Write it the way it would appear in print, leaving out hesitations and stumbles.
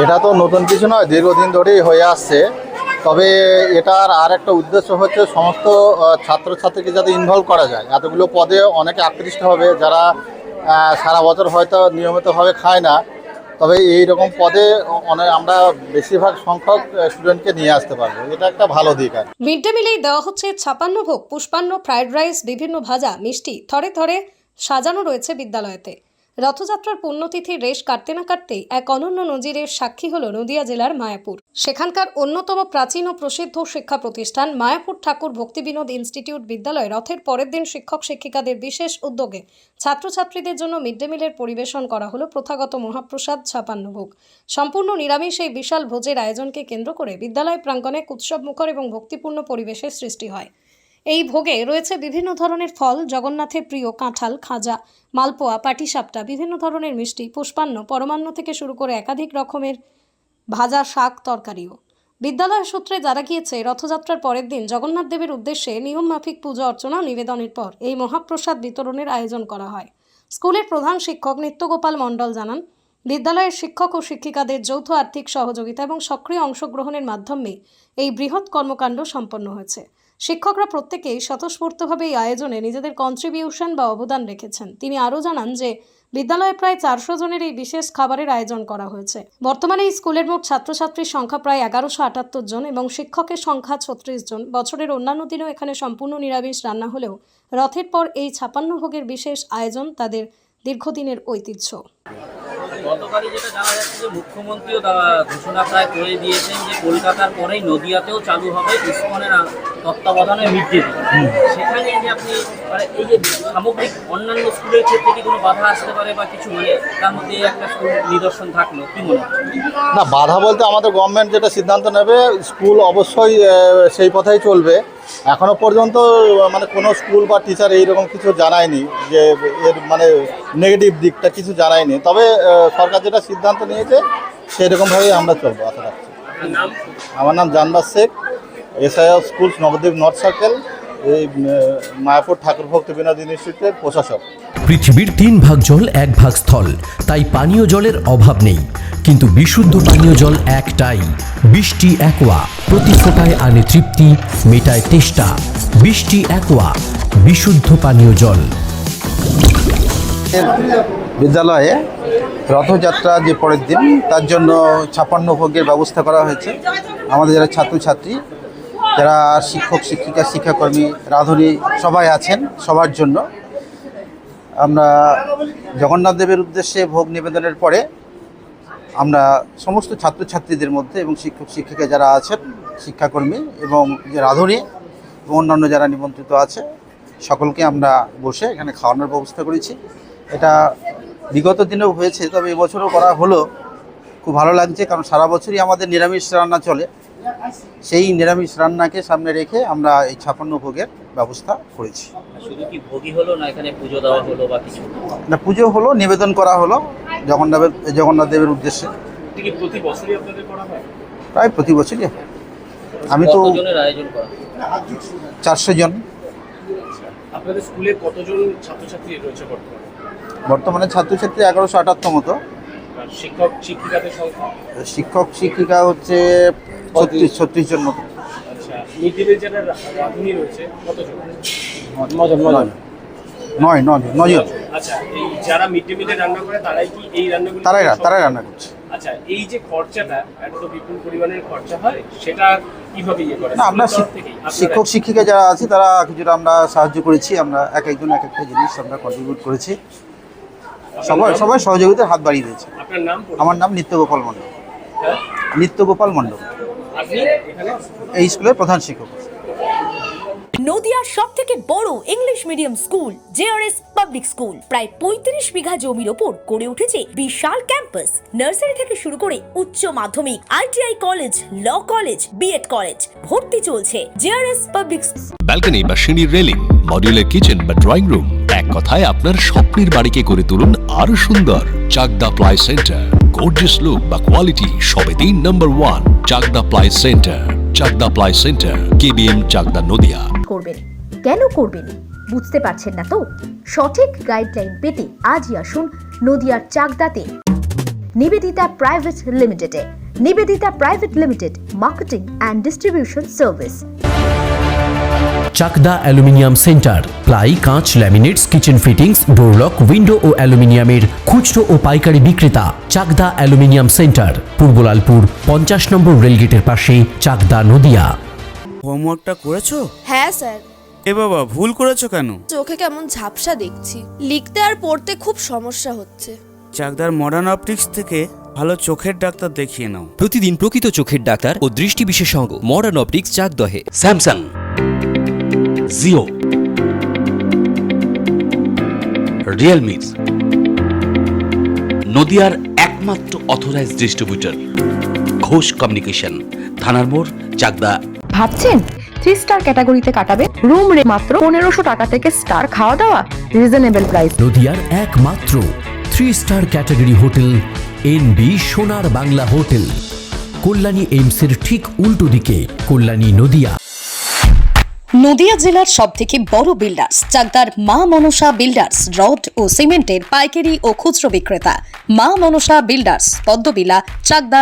এটা তো নতুন কিছু নয়, দীর্ঘদিন ধরেই হয়ে আসছে। তবে এটার আর একটা উদ্দেশ্য হচ্ছে সমস্ত ছাত্রছাত্রীকে যাতে ইনভলভ করা যায়। এতগুলো পদে অনেকে আকৃষ্ট হবে যারা সারা বছর হয়তো নিয়মিতভাবে খায় না, তবে এই রকম পদে আমরা বেশিরভাগ সংখ্যক স্টুডেন্টকে নিয়ে আসতে পারবো। এটা একটা ভালো দিক। আর মিড ডে মিলেই দেওয়া হচ্ছে 56 ভোগ, পুষ্পান্ন, ফ্রাইড রাইস, বিভিন্ন ভাজা, মিষ্টি থরে থরে সাজানো রয়েছে বিদ্যালয়তে। রথযাত্রার পুণ্যতিথির রেশ কাটতে না কাটতেই এক অনন্য নজিরের সাক্ষী হলো নদিয়া জেলার মায়াপুর। সেখানকার অন্যতম প্রাচীন ও প্রসিদ্ধ শিক্ষা প্রতিষ্ঠান মায়াপুর ঠাকুর ভক্তি বিনোদ ইনস্টিটিউট বিদ্যালয়ে রথের পরের দিন শিক্ষক শিক্ষিকাদের বিশেষ উদ্যোগে ছাত্রছাত্রীদের জন্য মিড ডে মিলের পরিবেশন করা হলো প্রথাগত মহাপ্রসাদ 56 ভোগ। সম্পূর্ণ নিরামিষ এই বিশাল ভোজের আয়োজনকে কেন্দ্র করে বিদ্যালয় প্রাঙ্গণে উৎসব মুখর এবং ভক্তিপূর্ণ পরিবেশের সৃষ্টি হয়। এই ভোগে রয়েছে বিভিন্ন ধরনের ফল, জগন্নাথের প্রিয় কাঁঠাল, খাজা, মালপোয়া, পাটিসাপটা, বিভিন্ন ধরনের মিষ্টি, পুষ্পান্ন, পরমান্ন থেকে শুরু করে একাধিক রকমের ভাজা, শাক, তরকারিও। বিদ্যালয় সূত্রে জানা গিয়েছে, রথযাত্রার পরের দিন জগন্নাথ দেবের উদ্দেশ্যে নিয়মমাফিক পূজা অর্চনা নিবেদনের পর এই মহাপ্রসাদ বিতরণের আয়োজন করা হয়। স্কুলের প্রধান শিক্ষক নিত্যগোপাল মণ্ডল জানান, বিদ্যালয়ের শিক্ষক ও শিক্ষিকাদের যৌথ আর্থিক সহযোগিতা এবং সক্রিয় অংশগ্রহণের মাধ্যমে এই বৃহৎ কর্মকাণ্ড সম্পন্ন হয়েছে। শিক্ষকরা প্রত্যেকেই স্বতঃস্ফূর্তভাবে এই আয়োজনে নিজেদের কন্ট্রিবিউশন বা অবদান রেখেছেন। তিনি আরও জানান যে বিদ্যালয়ে প্রায় 400 জনের এই বিশেষ খাবারের আয়োজন করা হয়েছে। বর্তমানে এই স্কুলের মোট ছাত্রছাত্রীর সংখ্যা প্রায় 1178 জন এবং শিক্ষকের সংখ্যা 36 জন। বছরের অন্যান্য দিনেও এখানে সম্পূর্ণ নিরামিষ রান্না হলেও রথের পর এই 56 ভোগের বিশেষ আয়োজন তাদের দীর্ঘদিনের ঐতিহ্য। গতকালই যেটা জানা যাচ্ছে যে মুখ্যমন্ত্রীও ঘোষণা প্রায় করে দিয়েছেন যে কলকাতার পরেই নদিয়াতেও চালু হবে ইসকনের তত্ত্বাবধানে মিড ডে মিল। সেখানে যে আপনি এই যে সামগ্রিক অন্যান্য স্কুলের ক্ষেত্রে কি কোনো বাধা আসতে পারে বা কিছু, মানে তার মধ্যে একটা স্কুল নিদর্শন থাকলো, কি মনে হয়? না, বাধা বলতে আমাদের গভর্নমেন্ট যেটা সিদ্ধান্ত নেবে স্কুল অবশ্যই সেই পথেই চলবে। এখনও পর্যন্ত মানে কোনো স্কুল বা টিচার এইরকম কিছু জানায়নি যে এর মানে নেগেটিভ দিকটা কিছু জানায়নি। তবে সরকার যেটা সিদ্ধান্ত নিয়েছে সেরকমভাবেই আমরা চলবো আশা রাখছি। আমার নাম Janbaz Sheikh, SIL school Nabadwip north circle, এই মায়াপুর ঠাকুর ভক্তি বিনোদ ইনস্টিটিউটের প্রশাসক। পৃথিবীর 3 ভাগ জল 1 ভাগ স্থল, তাই পানীয় জলের অভাব নেই। কিন্তু বিশুদ্ধ পানীয় জল একটাই, বৃষ্টি অ্যাকোয়া। প্রতি ফোঁটায় আনে তৃপ্তি, মেটায় তেষ্টা। বৃষ্টি অ্যাকোয়া, বিশুদ্ধ পানীয় জল। বিদ্যালয়ে রথযাত্রা যে পরের দিন তার জন্য 56 ভোগের ব্যবস্থা করা হয়েছে। আমাদের যারা ছাত্রছাত্রী, যারা শিক্ষক শিক্ষিকা, শিক্ষাকর্মী, রাঁধুনি সবাই আছেন, সবার জন্য আমরা জগন্নাথ দেবের উদ্দেশ্যে ভোগ নিবেদনের পরে আমরা সমস্ত ছাত্রছাত্রীদের মধ্যে এবং শিক্ষক শিক্ষিকা যারা আছেন, শিক্ষাকর্মী এবং যে রাঁধুনি এবং অন্যান্য যারা নিমন্ত্রিত আছে সকলকে আমরা বসে এখানে খাওয়ানোর ব্যবস্থা করেছি। এটা বিগত দিনেও হয়েছে, তবে এবছরও করা হলো। খুব ভালো লাগছে, কারণ সারা বছরই আমাদের নিরামিষ রান্না চলে। সেই নিরামিষ রান্নাকে সামনে রেখে আমরা এই 56 ভোগের ব্যবস্থা করেছি। শুধু কি ভোগই হলো না এখানে পুজো দেওয়া হলো বা কিছু? না, পুজো হলো, নিবেদন করা হলো জগন্নাথ দেবের উদ্দেশ্যে। প্রতি বছরই আপনাদের করা হয়? প্রায় প্রতি বছরই হয়। আমি তো কতজনের আয়োজন করা? 400 জন। আপনাদের স্কুলে কতজন ছাত্রছাত্রী রয়েছে বর্তমানে? বর্তমানে ছাত্রছাত্রী 1178 মতো। আর শিক্ষক শিক্ষিকাদের সংখ্যা? শিক্ষক শিক্ষিকা হচ্ছে 36 জন মতো। আচ্ছা, মিড ডে মিল যারা রাঁধুনি রয়েছে কতজন? 9 জন। আচ্ছা, এই যারা মিড ডে মিলে রান্না করে তারাই কি এই রান্নাগুলো? তারাই রান্না করছে। আচ্ছা, এই যে খরচাটা এত বিপুল পরিমাণের খরচা হয়, সেটা কিভাবে ইয়ে করে? না, আমরা শিক্ষক শিক্ষিকা যারা আছে তারা কিছুটা আমরা সাহায্য করেছি। আমরা এক একজন এক একটা জিনিস আমরা কন্ট্রিবিউট করেছি। সবাই সহযোগিতার হাত বাড়িয়ে দিয়েছে। আপনার নাম? আমার নাম নিত্যগোপাল মণ্ডল। নিত্যগোপাল মণ্ডল। আপনি এখানে এই স্কুলের প্রধান শিক্ষক। নদিয়ার সবথেকে বড় English medium school JRS public school প্রায় 35 বিঘা জমির ওপর গড়ে উঠেছে বিশাল ক্যাম্পাস। নার্সারি থেকে শুরু করে উচ্চ মাধ্যমিক, ITI college, law college, BEd college, ভর্তি চলছে জেআরএস পাবলিক। ব্যালকনি বা সিঁড়ির রেলিং, মডিউলার কিচেন বা ড্রয়িং রুম, এক কথায় আপনার স্বপ্নের বাড়িকে করে তুলুন আরো সুন্দর। Chakdah ply centre, gorgeous look বা কোয়ালিটি সবে 3 number 1 Chakdah ply centre. Chakdah ply centre, KBM, Chakdah, Nadia. করবেন কেন করবেন বুঝতে পারছেন না তো? সঠিক গাইডলাইন পেতে আজই আসুন নদিয়ার চাকদাতে। নিবেদিতা প্রাইভেট লিমিটেডে। Nivedita private limited, marketing and distribution service. Chakdah aluminium centre, ply, কাঁচ, laminates, kitchen fittings, doorlock, window ও অ্যালুমিনিয়ামের খুচরো ও পাইকারি বিক্রেতা। চাকদা অ্যালুমিনিয়াম সেন্টার, পূর্ব লালপুর 50 নম্বর রেলগেটের পাশে, চাকদা, নদিয়া। হোমওয়ার্কটা করেছো? হ্যাঁ স্যার। এ বাবা, ভুল করেছো কেন? চোখে কেমন ঝাপসা দেখছি, লিখতে আর পড়তে খুব সমস্যা হচ্ছে। চাকদার মডার্ন অপটিক্স থেকে ভালো চোখের ডাক্তার দেখিয়ে নাও। প্রতিদিন প্রকৃত চোখের ডাক্তার ও দৃষ্টি বিশেষজ্ঞ মডার্ন অপটিক্স, চাকদহে। স্যামসাং, জিও, রিয়েলমি, নদিয়ার একমাত্র অথরাইজড ডিস্ট্রিবিউটর ঘোষ কমিউনিকেশন, থানার মোড়, চাকদা। ভাবছেন 3 স্টার ক্যাটাগরিতে কাটাবে? রুম রে মাত্র 1500 টাকা থেকে স্টার, খাওয়া দাওয়া রিজনেবল প্রাইস। নদিয়ার একমাত্র 3 স্টার ক্যাটাগরি হোটেল এনবি সোনার বাংলা হোটেল, কল্যাণী এইমসের ঠিক উল্টো দিকে, কল্যাণী, নদিয়া। নদিয়া জেলার সবথেকে বড় বিল্ডার্স চাকদার মা মনসা বিল্ডার্স, রড ও সিমেন্টের পাইকারি ও খুচরো বিক্রেতা। মা মনসা বিল্ডার্স, পদ্মবিলা, চাকদা,